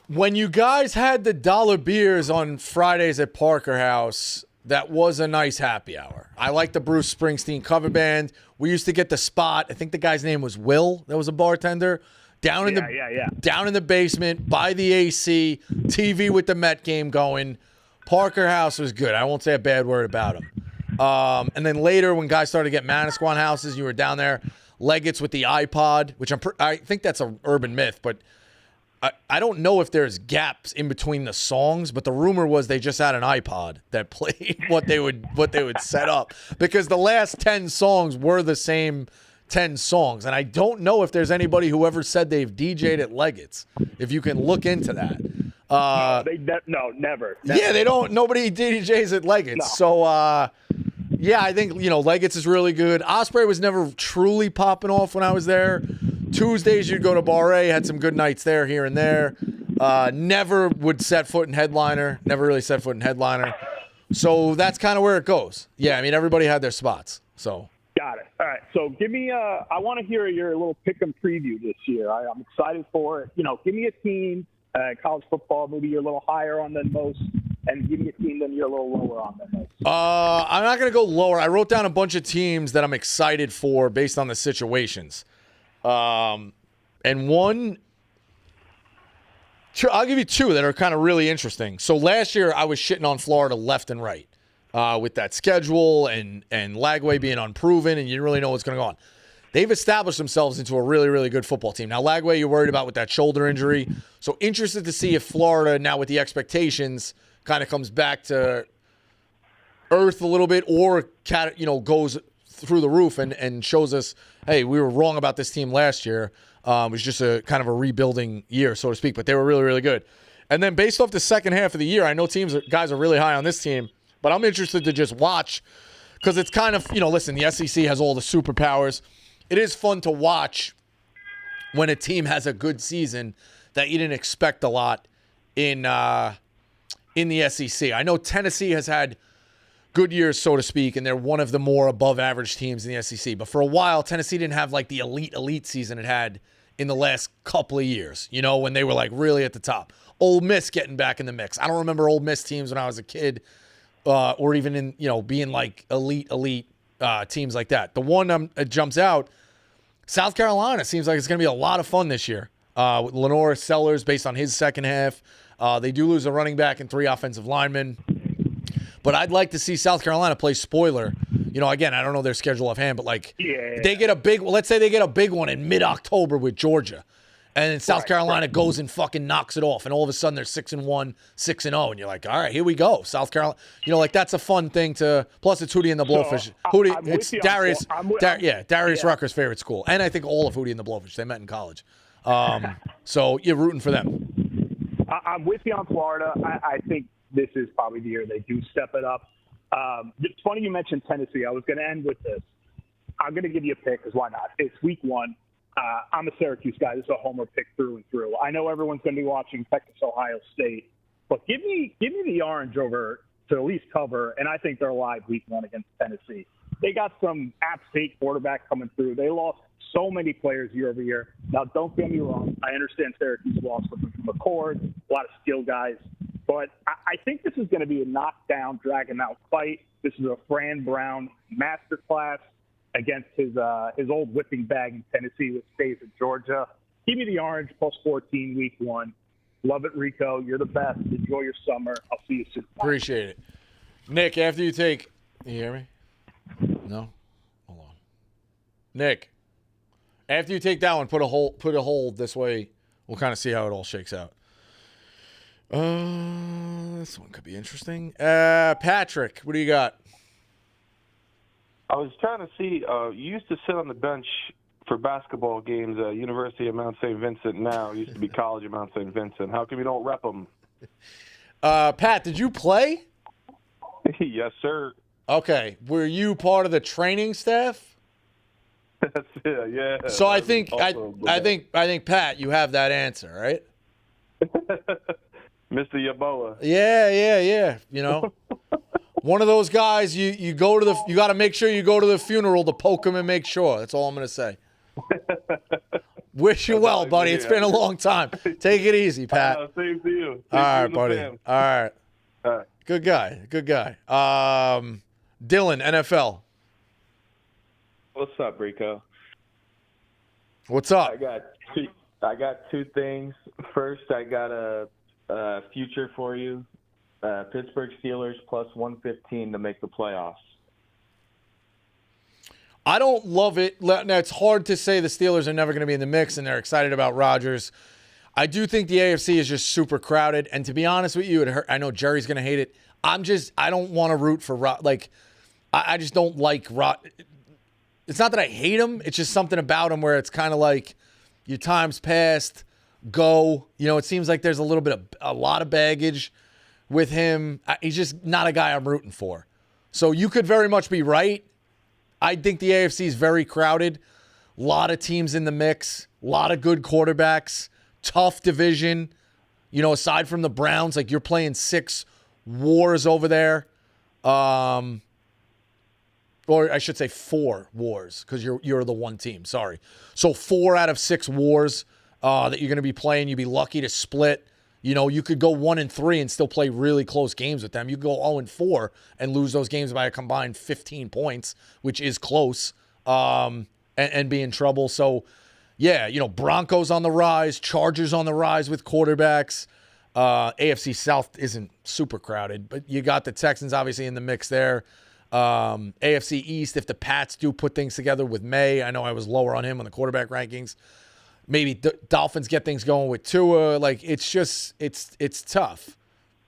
When you guys had the dollar beers on Fridays at Parker House, that was a nice happy hour. I like the Bruce Springsteen cover band. We used to get the spot. I think the guy's name was Will. That was a bartender. Down in the basement, by the AC, TV with the Met game going. Parker House was good. I won't say a bad word about him. And then later, when guys started to get Manasquan houses, you were down there. Leggett's with the iPod, which I think that's an urban myth, but I don't know if there's gaps in between the songs. But the rumor was they just had an iPod that played what they would set up, because the last 10 songs were the same 10 songs. And I don't know if there's anybody who ever said they've DJ'd at Leggett's. If you can look into that. Never. Yeah, they don't. Nobody DJs at Leggett's. No. So, yeah, I think Leggett's is really good. Osprey was never truly popping off when I was there. Tuesdays you'd go to Bar A, had some good nights there, here and there. Never would set foot in Headliner. Never really set foot in Headliner. So that's kind of where it goes. Yeah, I mean everybody had their spots. So. Got it. All right. So give me I want to hear your little pick 'em preview this year. I'm excited for it. Give me a team. college football, maybe you're a little higher on than most, and give me a team that you're a little lower on than most. I'm not going to go lower. I wrote down a bunch of teams that I'm excited for based on the situations. And one, I'll give you two that are kind of really interesting. So last year I was shitting on Florida left and right with that schedule and Lagway being unproven and you didn't really know what's going to go on. They've established themselves into a really, really good football team. Now, Lagway, you're worried about with that shoulder injury. So interested to see if Florida, now with the expectations, kind of comes back to earth a little bit or goes through the roof and shows us, hey, we were wrong about this team last year. It was just a kind of a rebuilding year, so to speak, but they were really, really good. And then based off the second half of the year, I know guys are really high on this team, but I'm interested to just watch because it's kind of, listen, the SEC has all the superpowers. It is fun to watch when a team has a good season that you didn't expect a lot in the SEC. I know Tennessee has had good years, so to speak, and they're one of the more above average teams in the SEC. But for a while, Tennessee didn't have like the elite season it had in the last couple of years, when they were like really at the top. Ole Miss getting back in the mix. I don't remember Ole Miss teams when I was a kid or even in, being like elite teams like that. The one that jumps out, South Carolina, seems like it's going to be a lot of fun this year with Lenore Sellers based on his second half. They do lose a running back and 3 offensive linemen. But I'd like to see South Carolina play spoiler. Again, I don't know their schedule offhand, but they get let's say they get a big one in mid-October with Georgia. And then South Carolina goes and fucking knocks it off. And all of a sudden they're 6-1, 6-0. And you're like, all right, here we go. South Carolina. That's a fun thing to – plus it's Hootie and the Blowfish. It's Darius Rucker's favorite school. And I think all of Hootie and the Blowfish. They met in college. So you're rooting for them. I'm with you on Florida. I think this is probably the year they do step it up. It's funny you mentioned Tennessee. I was going to end with this. I'm going to give you a pick because why not? It's week 1. I'm a Syracuse guy. This is a homer pick through and through. I know everyone's going to be watching Texas, Ohio State, but give me the orange over to at least cover, and I think they're live week 1 against Tennessee. They got some App State quarterback coming through. They lost so many players year over year. Now, don't get me wrong. I understand Syracuse lost with McCord, a lot of skill guys, but I think this is going to be a knockdown, drag-him-out fight. This is a Fran Brown masterclass against his old whipping bag in Tennessee, which stays in Georgia. Give me the orange plus 14 week 1. Love it, Rico. You're the best. Enjoy your summer. I'll see you soon. Appreciate it. Nick, after you take – you hear me? No? Hold on. Nick, after you take that one, put a hold this way. We'll kind of see how it all shakes out. This one could be interesting. Patrick, what do you got? I was trying to see, you used to sit on the bench for basketball games at University of Mount St. Vincent now. It used to be College of Mount St. Vincent. How come you don't rep them? Pat, did you play? Yes, sir. Okay. Were you part of the training staff? That's it, yeah. So I think, Pat, you have that answer, right? Mr. Yaboa. Yeah. One of those guys, you go to you got to make sure you go to the funeral to poke him and make sure. That's all I'm going to say. Wish you well, buddy. It's been a long time. Take it easy, Pat. Same to you. All right, buddy. All right. Good guy. Dylan, NFL. What's up, Rico? What's up? I got 2 things. First, I got a future for you. Pittsburgh Steelers plus 115 to make the playoffs. I don't love it. Now, it's hard to say the Steelers are never going to be in the mix, and they're excited about Rodgers. I do think the AFC is just super crowded, and to be honest with you, it hurt. I know Jerry's going to hate it. I don't want to root for I just don't like It's not that I hate him. It's just something about him where it's kind of like your time's passed, go. It seems like there's a lot of baggage with him. He's just not a guy I'm rooting for. So you could very much be right. I think the AFC is very crowded. A lot of teams in the mix. A lot of good quarterbacks. Tough division. Aside from the Browns, you're playing 6 wars over there. Or I should say 4 wars because you're the one team. Sorry. So 4 out of 6 wars that you're going to be playing. You'd be lucky to split. You know, you could go 1-3 and still play really close games with them. You could go 0-4 and lose those games by a combined 15 points, which is close, and be in trouble. So, yeah, you know, Broncos on the rise, Chargers on the rise with quarterbacks. AFC South isn't super crowded, but you got the Texans obviously in the mix there. AFC East, if the Pats do put things together with May, I know I was lower on him on the quarterback rankings. Maybe Dolphins get things going with Tua. Like, it's just, it's tough.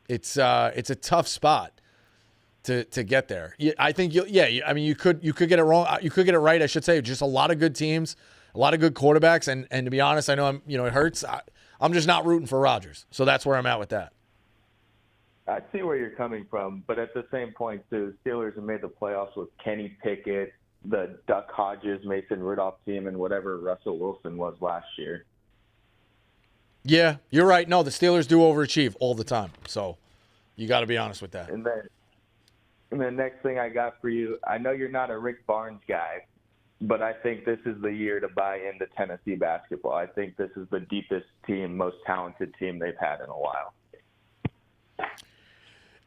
It's a tough spot to get there. I think I mean, you could get it wrong. You could get it right, I should say. Just a lot of good teams, a lot of good quarterbacks. And to be honest, I know it hurts. I'm just not rooting for Rodgers. So that's where I'm at with that. I see where you're coming from, but at the same point, too, Steelers have made the playoffs with Kenny Pickett, the Duck Hodges, Mason Rudolph team, and whatever Russell Wilson was last year. Yeah, you're right. No, the Steelers do overachieve all the time. So you got to be honest with that. And the next thing I got for you, I know you're not a Rick Barnes guy, but I think this is the year to buy into Tennessee basketball. I think this is the deepest team, most talented team they've had in a while.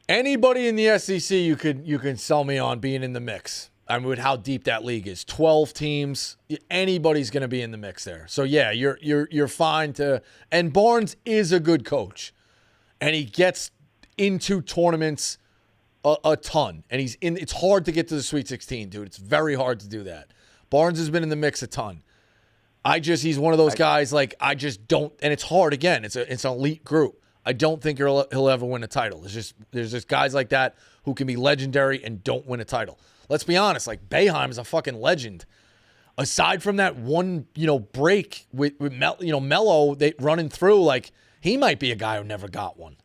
Anybody in the SEC you can sell me on being in the mix. I mean, with how deep that league is, 12 teams, anybody's going to be in the mix there. So yeah, you're fine to. And Barnes is a good coach, and he gets into tournaments a ton. And it's hard to get to the Sweet 16, dude. It's very hard to do that. Barnes has been in the mix a ton. He's one of those guys. Like, I just don't, and it's hard. Again, it's an elite group. I don't think he'll ever win a title. There's just guys like that who can be legendary and don't win a title. Let's be honest. Like, Boeheim is a fucking legend. Aside from that one, break with Melo, they running through, like, he might be a guy who never got one.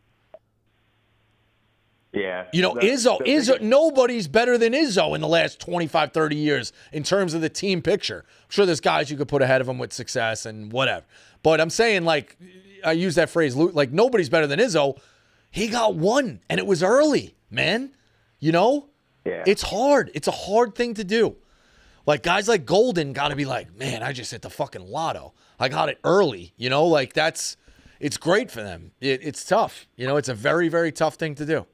Yeah. Izzo, nobody's better than Izzo in the last 25, 30 years in terms of the team picture. I'm sure there's guys you could put ahead of him with success and whatever. But I'm saying, like, I use that phrase, like, nobody's better than Izzo. He got one, and it was early, man. Yeah. It's hard. It's a hard thing to do. Like, guys like Golden got to be like, man, I just hit the fucking lotto. I got it early, like, it's great for them. It's tough. It's a very, very tough thing to do.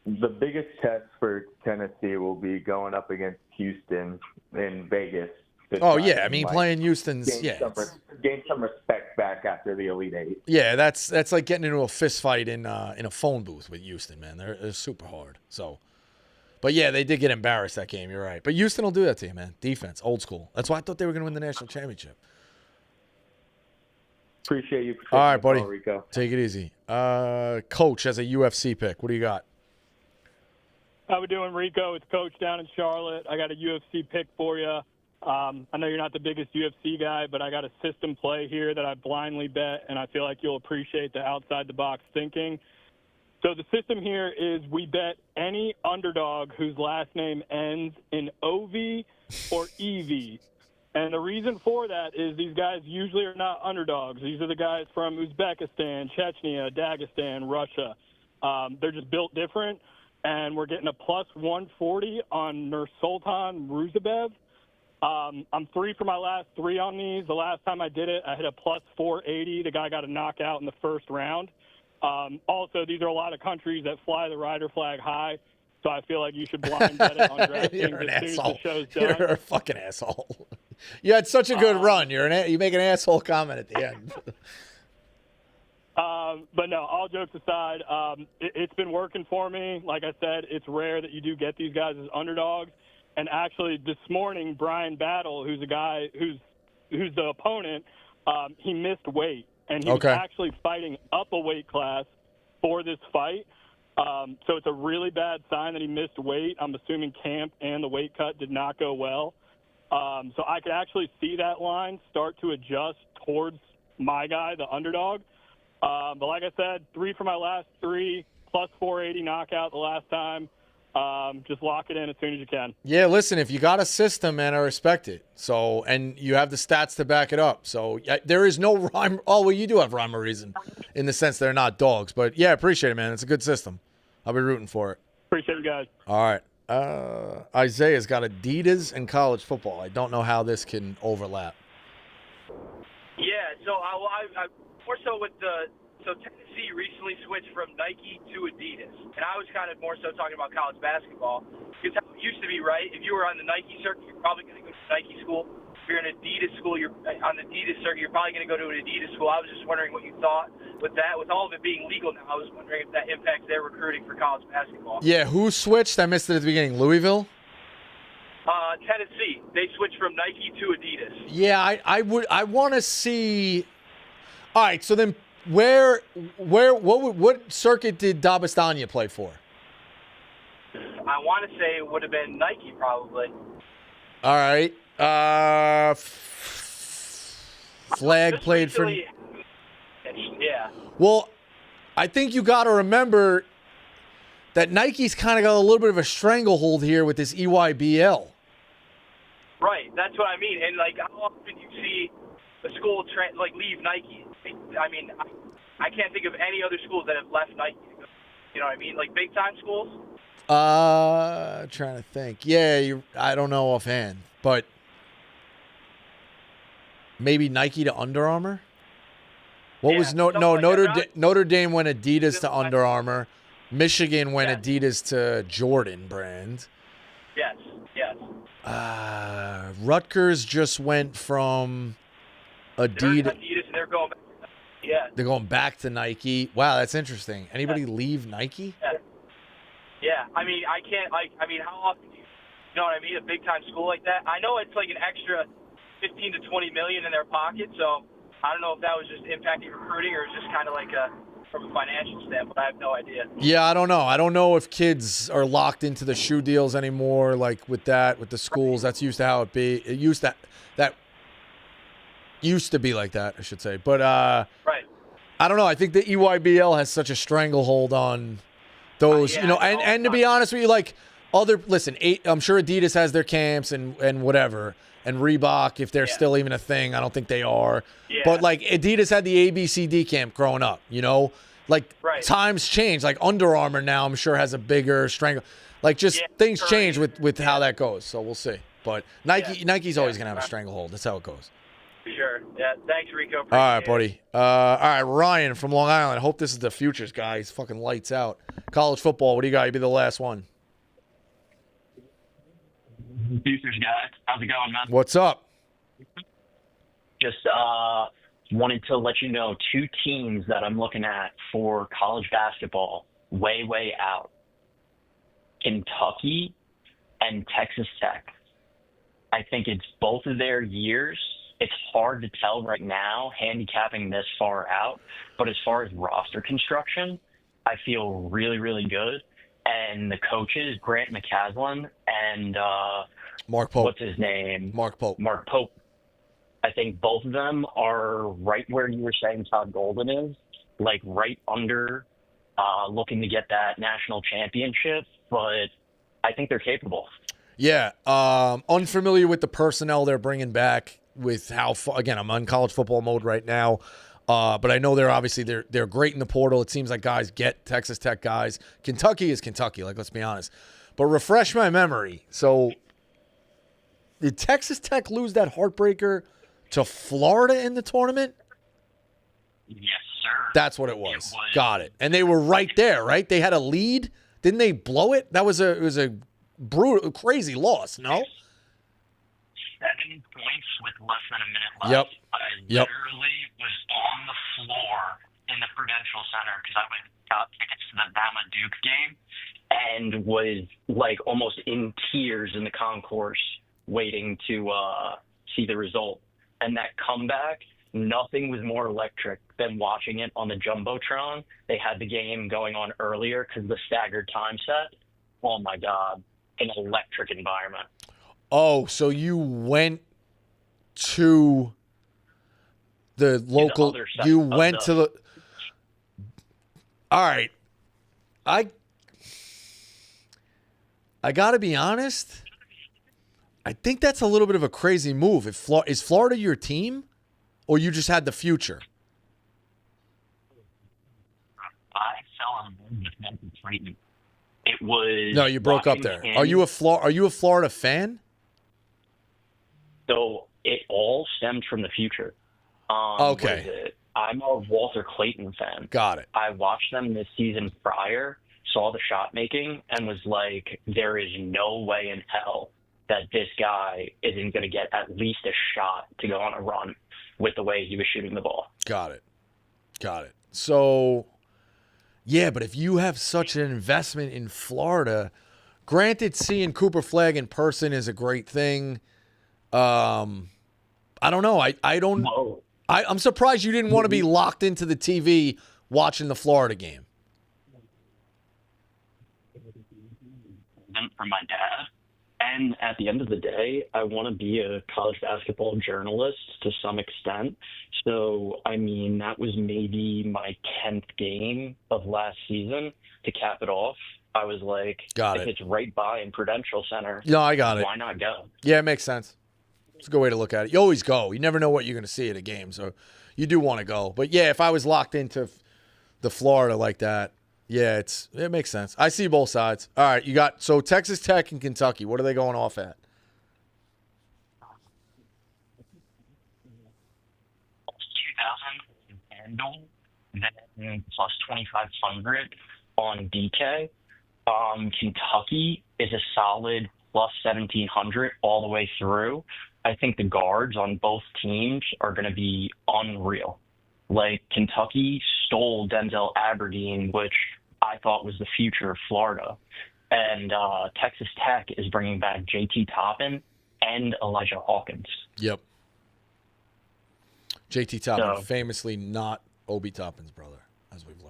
The biggest test for Tennessee will be going up against Houston in Vegas. Oh, yeah. I mean, playing Houston's, gain some respect back after the Elite Eight. Yeah, that's like getting into a fist fight in a phone booth with Houston, man. They're super hard. So, but yeah, they did get embarrassed that game. You're right. But Houston will do that to you, man. Defense, old school. That's why I thought they were going to win the national championship. Appreciate you. All right, buddy. Rico. Take it easy. Coach has a UFC pick. What do you got? How we doing, Rico? It's Coach down in Charlotte. I got a UFC pick for you. I know you're not the biggest UFC guy, but I got a system play here that I blindly bet, and I feel like you'll appreciate the outside-the-box thinking. So the system here is we bet any underdog whose last name ends in OV or EV. And the reason for that is these guys usually are not underdogs. These are the guys from Uzbekistan, Chechnya, Dagestan, Russia. They're just built different. And we're getting a plus 140 on Nursultan Ruzabev. I'm 3 for my last 3 on these. The last time I did it, I hit a plus 480. The guy got a knockout in the first round. Also, these are a lot of countries that fly the rider flag high, so I feel like you should blind bet it on DraftKings as soon as the show's done. You're a fucking asshole. You had such a good run. You make an asshole comment at the end. But no, all jokes aside, it's been working for me. Like I said, it's rare that you do get these guys as underdogs. And actually, this morning, Brian Battle, who's a guy who's the opponent, he missed weight, and he was actually fighting up a weight class for this fight. So it's a really bad sign that he missed weight. I'm assuming camp and the weight cut did not go well. So I could actually see that line start to adjust towards my guy, the underdog. But like I said, 3 for my last 3, plus 480 knockout the last time. Just lock it in as soon as you can. Yeah, listen, if you got a system, man, I respect it. So, and you have the stats to back it up. So there is no rhyme. Oh, well, you do have rhyme or reason in the sense they're not dogs. But yeah, appreciate it, man. It's a good system. I'll be rooting for it. Appreciate you guys. All right. Isaiah's got Adidas and college football. I don't know how this can overlap. Yeah, so I more so with So Tennessee recently switched from Nike to Adidas, and I was kind of more so talking about college basketball. Because how it used to be, right? If you were on the Nike circuit, you're probably going to go to Nike school. If you're in Adidas school, you're on the Adidas circuit, you're probably going to go to an Adidas school. I was just wondering what you thought with that. With all of it being legal now, I was wondering if that impacts their recruiting for college basketball. Yeah, who switched? I missed it at the beginning. Louisville? Tennessee. They switched from Nike to Adidas. Yeah, I want to see. All right, so then what circuit did Dabastanya play for? I want to say it would have been Nike, probably. All right. Flag Just played for. recently, yeah. Well, I think you got to remember that Nike's kind of got a little bit of a stranglehold here with this EYBL. Right, that's what I mean. And like, how often do you see a school leave Nike? I mean, I can't think of any other schools that have left Nike. You know what I mean? Like big time schools. Trying to think. Yeah, I don't know offhand, but maybe Nike to Under Armour. What was Notre Dame went Adidas to Under Armour. Michigan went Adidas to Jordan brand. Yes. Rutgers just went from Adidas. Adidas, and they're going back. Yeah. They're going back to Nike. Wow, that's interesting. Anybody leave Nike? Yeah. I mean, I can't how often do you know what I mean? A big time school like that. I know it's like an extra 15 to 20 million in their pocket, so I don't know if that was just impacting recruiting or just kind of like from a financial standpoint. I have no idea. Yeah, I don't know. I don't know if kids are locked into the shoe deals anymore, like with the schools. That's used to how it be. It used to be like that, I should say. But right. I don't know. I think the EYBL has such a stranglehold on those, and to be honest with you, like I'm sure Adidas has their camps and whatever. And Reebok, if they're still even a thing, I don't think they are. Yeah. But, like, Adidas had the ABCD camp growing up, Like, times change. Like, Under Armour now, I'm sure, has a bigger strangle. Like, things change with how that goes. So we'll see. But Nike's always going to have a stranglehold. That's how it goes. Sure. Yeah. Thanks, Rico. All right, buddy. All right, Ryan from Long Island. I hope this is the futures guy. He's fucking lights out. College football, what do you got? You be the last one. Futures guy. How's it going, man? What's up? Just wanted to let you know 2 teams that I'm looking at for college basketball way out. Kentucky and Texas Tech. I think it's both of their years. It's hard to tell right now, handicapping this far out. But as far as roster construction, I feel really, really good. And the coaches, Grant McCaslin and Mark Pope. What's his name? Mark Pope. I think both of them are right where you were saying Todd Golden is, like right under looking to get that national championship. But I think they're capable. Yeah. Unfamiliar with the personnel they're bringing back with how – again, I'm on college football mode right now. But I know they're great in the portal. It seems like guys get Texas Tech guys. Kentucky is Kentucky, like, let's be honest. But refresh my memory. So did Texas Tech lose that heartbreaker to Florida in the tournament? Yes, sir. That's what it was. Got it. And they were right there, right? They had a lead. Didn't they blow it? It was a brutal, crazy loss, no? 7 points with less than a minute left. Yep. I literally was on the floor in the Prudential Center because I got tickets to the Bama Duke game and was like almost in tears in the concourse waiting to see the result. And that comeback, nothing was more electric than watching it on the Jumbotron. They had the game going on earlier because of the staggered time set. Oh, my God. An electric environment. Oh, so you went to the local. You went to the. All right, I got to be honest. I think that's a little bit of a crazy move. Is Florida your team, or you just had the future? I fell in love with Memphis Creighton. It was. No, you broke up there. Are you a Florida fan? So it all stemmed from the future. Okay. I'm a Walter Clayton fan. Got it. I watched them this season prior, saw the shot making, and was like, there is no way in hell that this guy isn't going to get at least a shot to go on a run with the way he was shooting the ball. Got it. So, yeah, but if you have such an investment in Florida, granted, seeing Cooper Flagg in person is a great thing. I don't know. I'm surprised you didn't want to be locked into the TV watching the Florida game. For my dad. And at the end of the day, I want to be a college basketball journalist to some extent. So, I mean, that was maybe my 10th game of last season to cap it off. I was like, if it's right by in Prudential Center, no, I got it. Why not go? Yeah, it makes sense. It's a good way to look at it. You always go. You never know what you're going to see at a game, so you do want to go. But, yeah, if I was locked into the Florida like that, yeah, it makes sense. I see both sides. All right, you got so Texas Tech and Kentucky. What are they going off at? 2,000 handle, then plus 2,500 on DK. Kentucky is a solid plus 1,700 all the way through. I think the guards on both teams are going to be unreal. Like, Kentucky stole Denzel Aberdeen, which I thought was the future of Florida. And Texas Tech is bringing back J.T. Toppin and Elijah Hawkins. Yep. J.T. Toppin, famously not Obi Toppin's brother, as we've learned.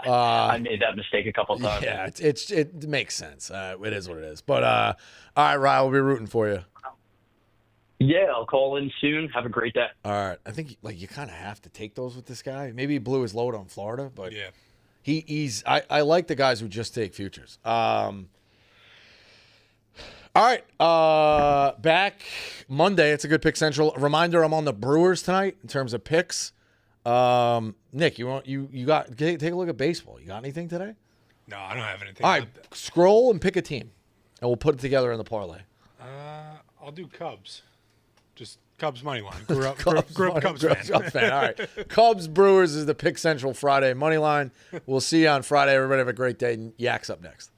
I made that mistake a couple times. Yeah, it makes sense. It is what it is. But, all right, Ryan, we'll be rooting for you. Yeah, I'll call in soon. Have a great day. All right. I think you kind of have to take those with this guy. Maybe he blew his load on Florida, but yeah, he's. I like the guys who just take futures. All right. Back Monday. It's a good pick central. Reminder: I'm on the Brewers tonight in terms of picks. Nick, you got take a look at baseball. You got anything today? No, I don't have anything. All right, scroll and pick a team, and we'll put it together in the parlay. I'll do Cubs. Just Cubs money line. Grew up Cubs fan. All right. Cubs Brewers is the pick central Friday money line. We'll see you on Friday. Everybody have a great day. Yak's up next.